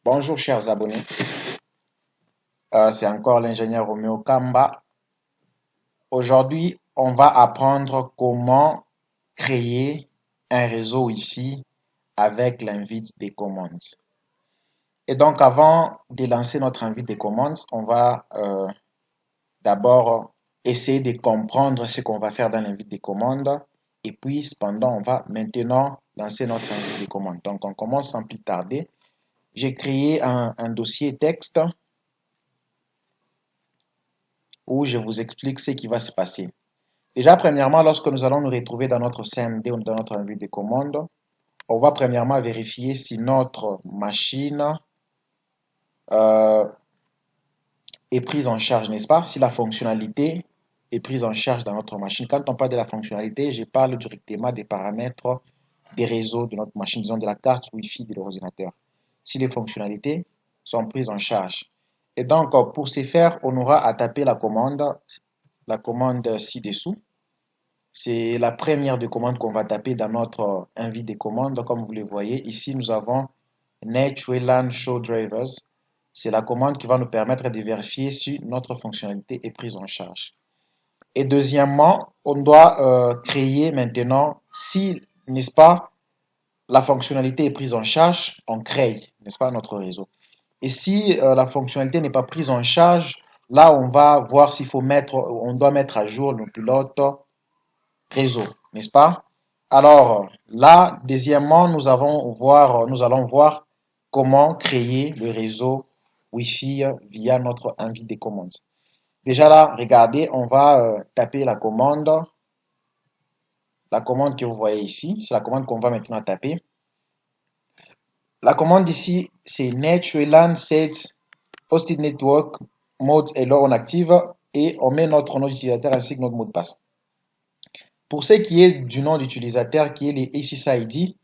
Bonjour chers abonnés, c'est encore l'ingénieur Romeo Kamba. Aujourd'hui, on va apprendre comment créer un réseau Wi-Fi avec l'invite des commandes. Et donc avant de lancer notre invite des commandes, on va d'abord essayer de comprendre ce qu'on va faire dans l'invite des commandes. Et puis cependant, on va maintenant lancer notre invite des commandes. Donc on commence sans plus tarder. J'ai créé un dossier texte où je vous explique ce qui va se passer. Déjà, premièrement, lorsque nous allons nous retrouver dans notre CMD ou dans notre invite de commande, on va premièrement vérifier si notre machine euh, est prise en charge, n'est-ce pas? Si la fonctionnalité est prise en charge dans notre machine. Quand on parle de la fonctionnalité, je parle directement des paramètres des réseaux de notre machine, disons de la carte Wi-Fi de l'ordinateur. Si les fonctionnalités sont prises en charge. Et donc, pour ce faire, on aura à taper la commande ci-dessous. C'est la première de commande qu'on va taper dans notre invite des commandes. Comme vous le voyez, ici, nous avons Net WLAN Show Drivers. C'est la commande qui va nous permettre de vérifier si notre fonctionnalité est prise en charge. Et deuxièmement, on doit créer maintenant, si, n'est-ce pas, la fonctionnalité est prise en charge, on crée, n'est-ce pas, notre réseau. Et si la fonctionnalité n'est pas prise en charge, là, on va voir s'il faut mettre, on doit mettre à jour le pilote réseau, n'est-ce pas? Alors là, deuxièmement, nous allons voir comment créer le réseau Wi-Fi via notre invite des commandes. Déjà là, regardez, on va taper la commande que vous voyez ici, c'est la commande qu'on va maintenant taper. La commande ici, c'est netwlan set hosted network mode est là on active et on met notre nom d'utilisateur ainsi que notre mot de passe. Pour ce qui est du nom d'utilisateur qui est le SSID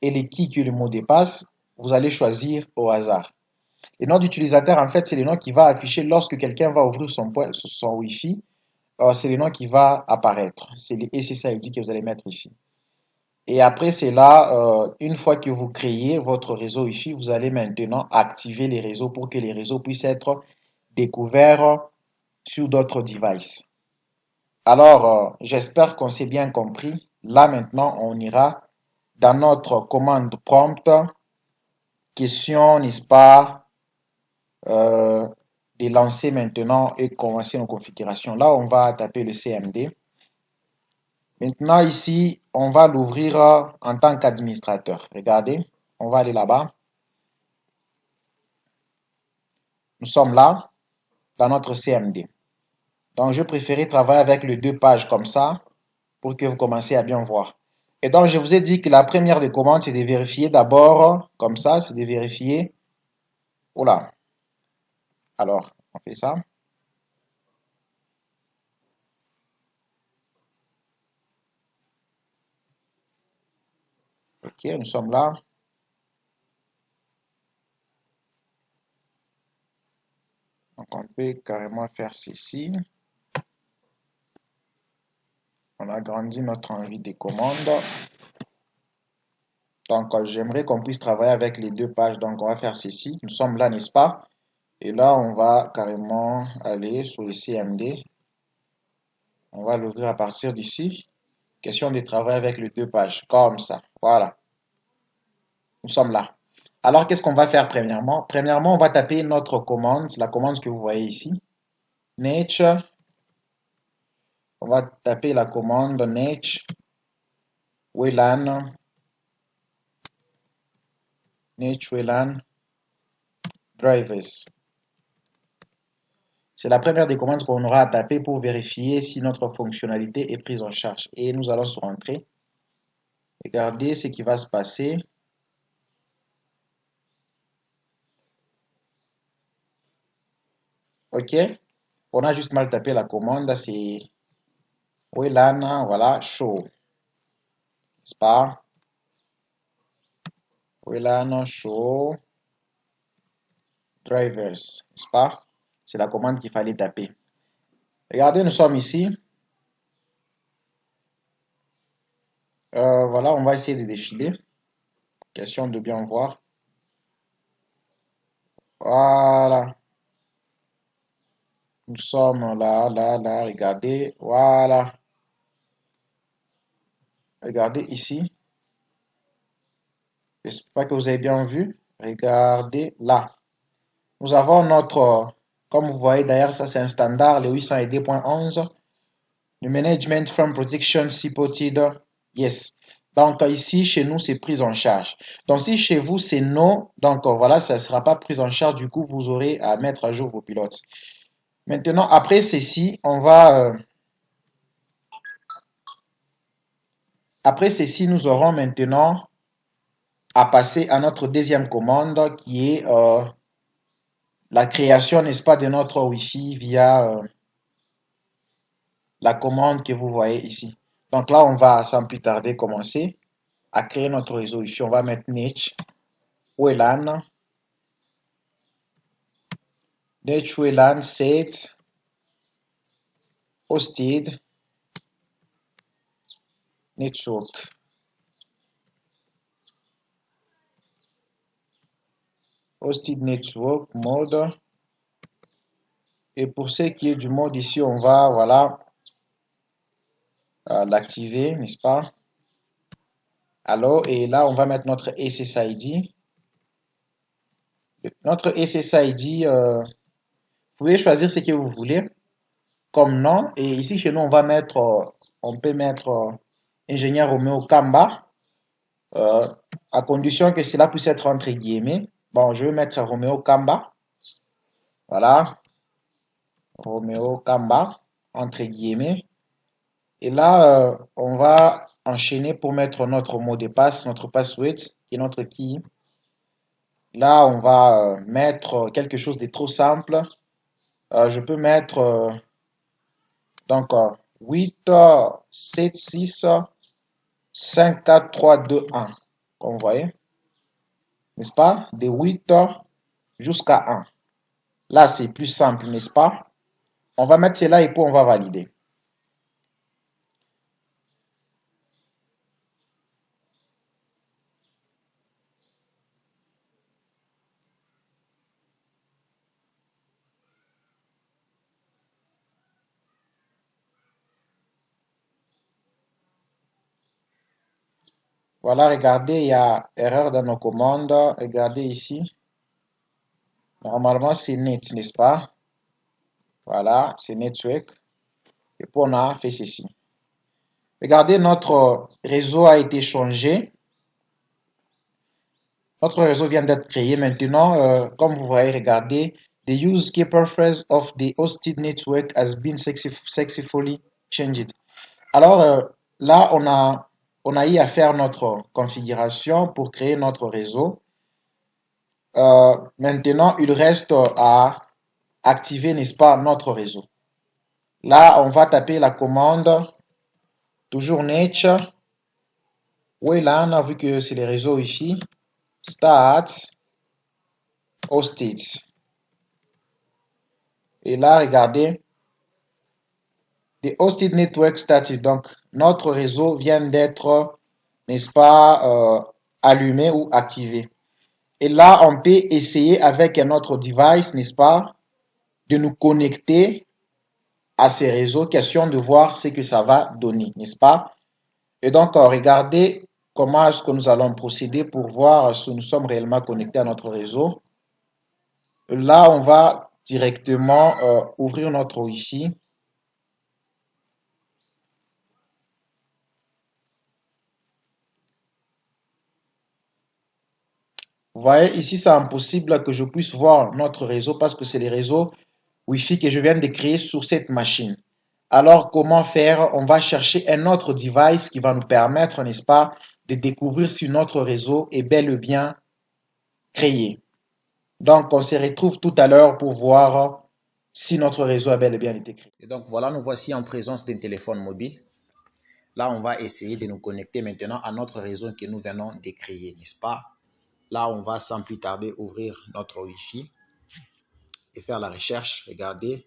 et le key qui est le mot de passe, vous allez choisir au hasard. Le nom d'utilisateur, en fait, c'est le nom qui va afficher lorsque quelqu'un va ouvrir son Wi-Fi. C'est le nom qui va apparaître. C'est le SSID que vous allez mettre ici. Et après cela, une fois que vous créez votre réseau Wi-Fi, vous allez maintenant activer les réseaux pour que les réseaux puissent être découverts sur d'autres devices. Alors, j'espère qu'on s'est bien compris. Là maintenant, on ira dans notre commande prompt, question, n'est-ce pas, euh, de lancer maintenant et commencer nos configurations. Là, on va taper le CMD. Maintenant, ici, on va l'ouvrir en tant qu'administrateur. Regardez, on va aller là-bas. Nous sommes là, dans notre CMD. Donc, je préférais travailler avec les deux pages comme ça pour que vous commenciez à bien voir. Et donc, je vous ai dit que la première des commandes, c'est de vérifier d'abord, comme ça, c'est de vérifier. Oula, alors, on fait ça. Ok, nous sommes là. Donc, on peut carrément faire ceci. On agrandit notre envie des commandes. Donc, j'aimerais qu'on puisse travailler avec les deux pages. Donc, on va faire ceci. Nous sommes là, n'est-ce pas? Et là, on va carrément aller sur le CMD. On va l'ouvrir à partir d'ici. Question de travailler avec les deux pages. Comme ça. Voilà. Nous sommes là. Alors, qu'est-ce qu'on va faire premièrement? Premièrement, on va taper notre commande, la commande que vous voyez ici. Nature. On va taper la commande nature WLAN drivers. C'est la première des commandes qu'on aura à taper pour vérifier si notre fonctionnalité est prise en charge. Et nous allons sur Entrée. Regardez ce qui va se passer. OK. On a juste mal tapé la commande. C'est WLAN, voilà, show. N'est-ce pas? WLAN show drivers. N'est-ce pas? C'est la commande qu'il fallait taper. Regardez, nous sommes ici. Voilà, on va essayer de défiler. Question de bien voir. Voilà. Nous sommes là, regardez. Voilà. Regardez ici. J'espère que vous avez bien vu. Regardez là. Nous avons notre, comme vous voyez d'ailleurs, ça c'est un standard, le 802.11. Le Management from Protection Supported. Yes. Donc ici, chez nous, c'est prise en charge. Donc si chez vous, c'est non, donc voilà, ça ne sera pas prise en charge. Du coup, vous aurez à mettre à jour vos pilotes. Maintenant, après ceci, après ceci, nous aurons maintenant à passer à notre deuxième commande qui est la création, n'est-ce pas, de notre Wi-Fi via la commande que vous voyez ici. Donc là, on va sans plus tarder commencer à créer notre réseau Wi-Fi. On va mettre niche, WLAN, niche WLAN set, hosted, network. Hosted network mode. Et pour ce qui est du mode ici, on va, voilà, l'activer, n'est-ce pas? Alors, et là, on va mettre notre SSID. Notre SSID, vous pouvez choisir ce que vous voulez comme nom. Et ici, chez nous, on va mettre, on peut mettre ingénieur Roméo Kamba, euh, à condition que cela puisse être entre guillemets. Bon, je vais mettre Roméo Kamba. Voilà, Roméo Kamba, entre guillemets. Et là, on va enchaîner pour mettre notre mot de passe, notre password et notre key. Là, on va mettre quelque chose de trop simple. Je peux mettre donc 8, 7, 6, 5, 4, 3, 2, 1. Comme vous voyez, n'est-ce pas? De 8 jusqu'à 1. Là, c'est plus simple, n'est-ce pas? On va mettre cela et puis on va valider. Voilà, regardez, il y a erreur dans nos commandes. Regardez ici. Normalement, c'est net, n'est-ce pas? Voilà, c'est network. Et puis on a fait ceci. Regardez, notre réseau a été changé. Notre réseau vient d'être créé. Maintenant, comme vous voyez, regardez, the use keeper phrase of the hosted network has been successfully changed. Alors là, on a eu à faire notre configuration pour créer notre réseau. Maintenant, il reste à activer, n'est-ce pas, notre réseau. Là, on va taper la commande, toujours nature, WLAN, vu que c'est les réseaux Wi-Fi, start, hosted. Et là, regardez, the hosted network started. Donc, notre réseau vient d'être, n'est-ce pas, allumé ou activé. Et là, on peut essayer avec notre device, n'est-ce pas, de nous connecter à ces réseaux, question de voir ce que ça va donner, n'est-ce pas? Et donc, regardez comment est-ce que nous allons procéder pour voir si nous sommes réellement connectés à notre réseau. Là, on va directement ouvrir notre Wi-Fi. Vous voyez, ici, c'est impossible que je puisse voir notre réseau parce que c'est les réseaux Wi-Fi que je viens de créer sur cette machine. Alors, comment faire? On va chercher un autre device qui va nous permettre, n'est-ce pas, de découvrir si notre réseau est bel et bien créé. Donc, on se retrouve tout à l'heure pour voir si notre réseau a bel et bien été créé. Et donc, voilà, nous voici en présence d'un téléphone mobile. Là, on va essayer de nous connecter maintenant à notre réseau que nous venons de créer, n'est-ce pas? Là, on va sans plus tarder ouvrir notre Wi-Fi et faire la recherche. Regardez,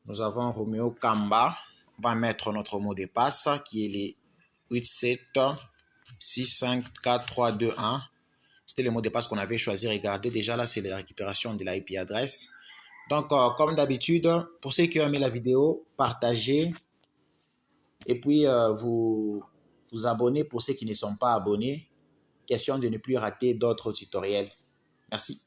nous avons Roméo Kamba. On va mettre notre mot de passe qui est les 87 6 5 4 3 2 1. C'était le mot de passe qu'on avait choisi. Regardez, déjà là, c'est la récupération de l'IP adresse. Donc, comme d'habitude, pour ceux qui ont aimé la vidéo, partagez et puis vous abonnez pour ceux qui ne sont pas abonnés. Question de ne plus rater d'autres tutoriels. Merci.